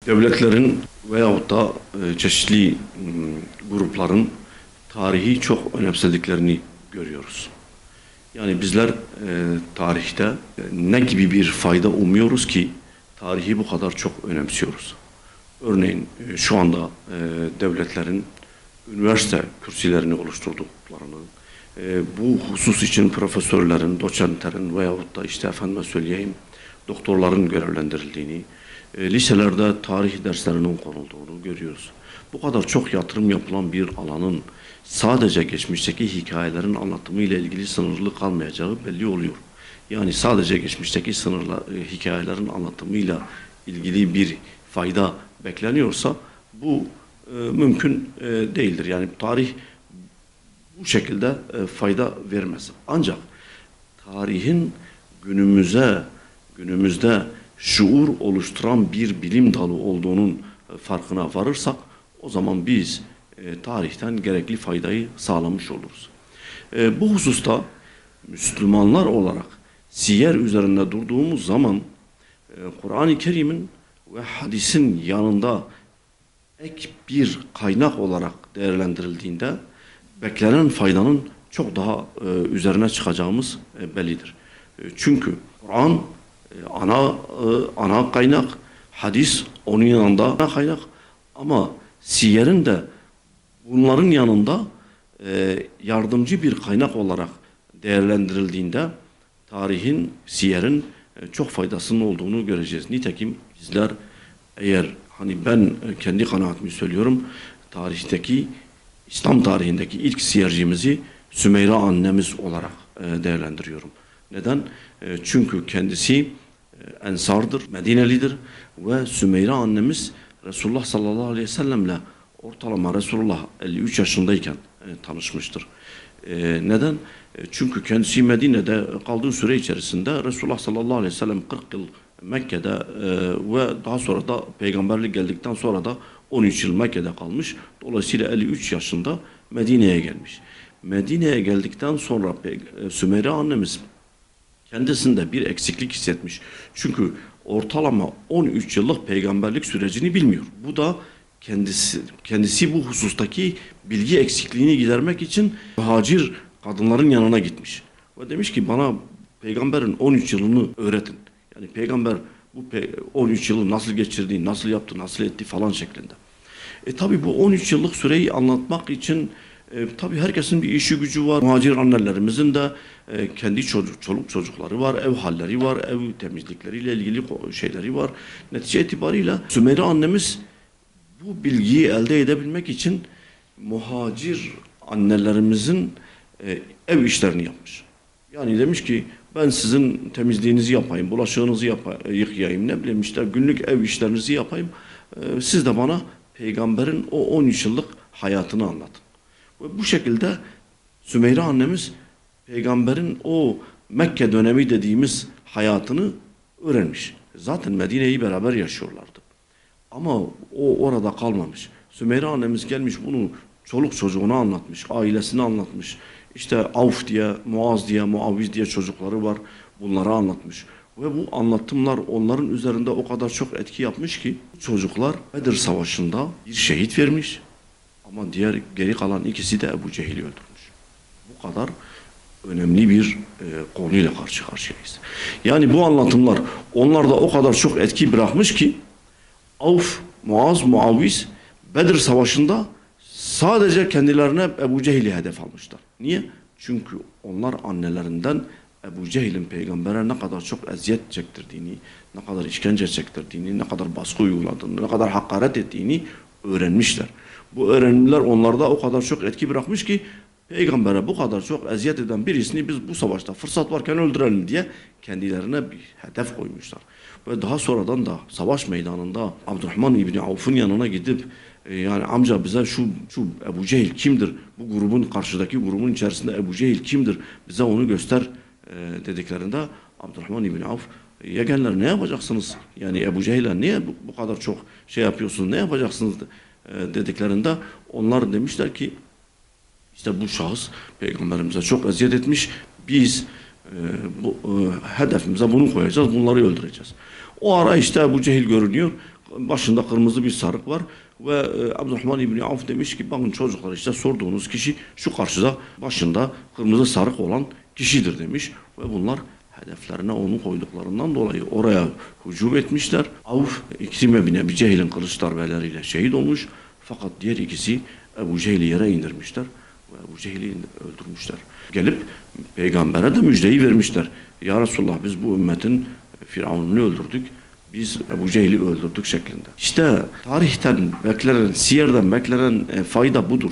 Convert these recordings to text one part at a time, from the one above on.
Devletlerin veyahut da çeşitli grupların tarihi çok önemsediklerini görüyoruz. Yani bizler tarihte ne gibi bir fayda umuyoruz ki tarihi bu kadar çok önemsiyoruz. Örneğin şu anda devletlerin üniversite kürsülerini oluşturduklarını, bu husus için profesörlerin, doçentlerin veyahut da işte efendime söyleyeyim doktorların görevlendirildiğini, liselerde tarih derslerinin konulduğunu görüyoruz. Bu kadar çok yatırım yapılan bir alanın sadece geçmişteki hikayelerin anlatımı ile ilgili sınırlı kalmayacağı belli oluyor. Yani sadece geçmişteki hikayelerin anlatımıyla ilgili bir fayda bekleniyorsa bu mümkün değildir. Yani tarih bu şekilde fayda vermez. Ancak tarihin günümüzde şuur oluşturan bir bilim dalı olduğunun farkına varırsak o zaman biz tarihten gerekli faydayı sağlamış oluruz. Bu hususta Müslümanlar olarak siyer üzerinde durduğumuz zaman Kur'an-ı Kerim'in ve hadisin yanında ek bir kaynak olarak değerlendirildiğinde beklenen faydanın çok daha üzerine çıkacağımız bellidir. Çünkü Kur'an ana kaynak, hadis onun yanında ana kaynak ama siyerin de bunların yanında yardımcı bir kaynak olarak değerlendirildiğinde tarihin, siyerin çok faydasının olduğunu göreceğiz. Nitekim bizler eğer hani ben kendi kanaatimi söylüyorum, İslam tarihindeki ilk siyercimizi Sümeyra annemiz olarak değerlendiriyorum. Neden? Çünkü kendisi Ensar'dır, Medinelidir ve Sümeyra annemiz Resulullah sallallahu aleyhi ve sellemle ortalama Resulullah 53 yaşındayken tanışmıştır. Neden? Çünkü kendisi Medine'de kaldığı süre içerisinde Resulullah sallallahu aleyhi ve sellem 40 yıl Mekke'de ve daha sonra da peygamberlik geldikten sonra da 13 yıl Mekke'de kalmış. Dolayısıyla 53 yaşında Medine'ye gelmiş. Medine'ye geldikten sonra Sümeyra annemiz kendisinde bir eksiklik hissetmiş. Çünkü ortalama 13 yıllık peygamberlik sürecini bilmiyor. Bu da kendisi bu husustaki bilgi eksikliğini gidermek için muhacir kadınların yanına gitmiş. Ve demiş ki bana peygamberin 13 yılını öğretin. Yani peygamber bu 13 yılı nasıl geçirdi, nasıl yaptı, nasıl etti falan şeklinde. Tabi bu 13 yıllık süreyi anlatmak için tabi herkesin bir işi gücü var. Muhacir annelerimizin de kendi çoluk çocukları var, ev halleri var, ev temizlikleriyle ilgili şeyleri var. Netice itibariyle Sümeyra annemiz bu bilgiyi elde edebilmek için muhacir annelerimizin ev işlerini yapmış. Yani demiş ki ben sizin temizliğinizi yapayım, bulaşığınızı yıkayayım, ne bileyim işte günlük ev işlerinizi yapayım. Siz de bana peygamberin o 13 yıllık hayatını anlatın. Ve bu şekilde Sümeyra annemiz peygamberin o Mekke dönemi dediğimiz hayatını öğrenmiş. Zaten Medine'yi beraber yaşıyorlardı. Ama o orada kalmamış. Sümeyra annemiz gelmiş bunu çoluk çocuğuna anlatmış, ailesine anlatmış. İşte Avf diye, Muaz diye, Muaviz diye çocukları var. Bunları anlatmış. Ve bu anlatımlar onların üzerinde o kadar çok etki yapmış ki çocuklar Bedir Savaşı'nda bir şehit vermiş. Ama geri kalan ikisi de Ebu Cehil'i öldürmüş. Bu kadar önemli bir konuyla karşı karşıyayız. Yani bu anlatımlar onlarda o kadar çok etki bırakmış ki Avf, Muaz, Muaviz Bedir Savaşı'nda sadece kendilerine Ebu Cehil'i hedef almışlar. Niye? Çünkü onlar annelerinden Ebu Cehil'in peygambere ne kadar çok eziyet çektirdiğini, ne kadar işkence çektirdiğini, ne kadar baskı uyguladığını, ne kadar hakaret ettiğini öğrenmişler. Bu öğrenimler onlarda o kadar çok etki bırakmış ki peygambere bu kadar çok eziyet eden birisini biz bu savaşta fırsat varken öldürelim diye kendilerine bir hedef koymuşlar. Ve daha sonradan da savaş meydanında Abdurrahman İbni Avf'un yanına gidip yani amca bize şu Ebu Cehil kimdir? Bu grubun karşıdaki grubun içerisinde Ebu Cehil kimdir? Bize onu göster dediklerinde Abdurrahman İbni Avf yegenler ne yapacaksınız? Yani Ebu Cehil'e niye bu kadar çok şey yapıyorsunuz? Ne yapacaksınız dediklerinde onlar demişler ki işte bu şahıs peygamberimize çok eziyet etmiş. Biz hedefimize bunu koyacağız. Bunları öldüreceğiz. O ara işte Ebu Cehil görünüyor. Başında kırmızı bir sarık var ve Abdurrahman İbni Avf demiş ki bakın çocuklar işte sorduğunuz kişi şu karşıda başında kırmızı sarık olan kişidir demiş ve bunlar hedeflerine onu koyduklarından dolayı oraya hücum etmişler. Avf İkrime bin Ebi Cehil'in kılıç darbeleriyle şehit olmuş fakat diğer ikisi Ebu Cehil'i yere indirmişler ve Ebu Cehil'i öldürmüşler. Gelip peygambere de müjdeyi vermişler. Ya Resulullah biz bu ümmetin Firavun'unu öldürdük. Biz Ebu Cehil'i öldürdük şeklinde. İşte tarihten beklenen, siyerden beklenen fayda budur.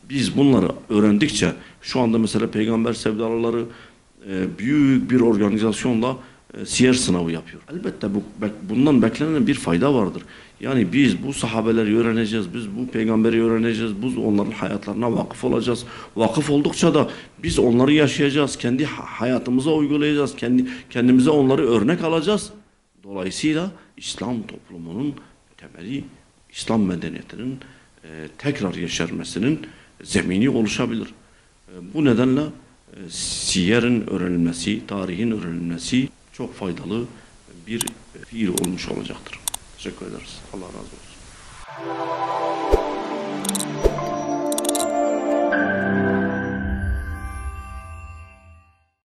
Biz bunları öğrendikçe şu anda mesela peygamber sevdalıları büyük bir organizasyonla siyer sınavı yapıyor. Elbette bundan beklenen bir fayda vardır. Yani biz bu sahabeleri öğreneceğiz, biz bu peygamberi öğreneceğiz, biz onların hayatlarına vakıf olacağız. Vakıf oldukça da biz onları yaşayacağız, kendi hayatımıza uygulayacağız, kendimize onları örnek alacağız. Dolayısıyla İslam toplumunun temeli, İslam medeniyetinin tekrar yeşermesinin zemini oluşabilir. Bu nedenle siyerin öğrenilmesi, tarihin öğrenilmesi çok faydalı bir fiil olmuş olacaktır. Teşekkür ederiz. Allah razı olsun.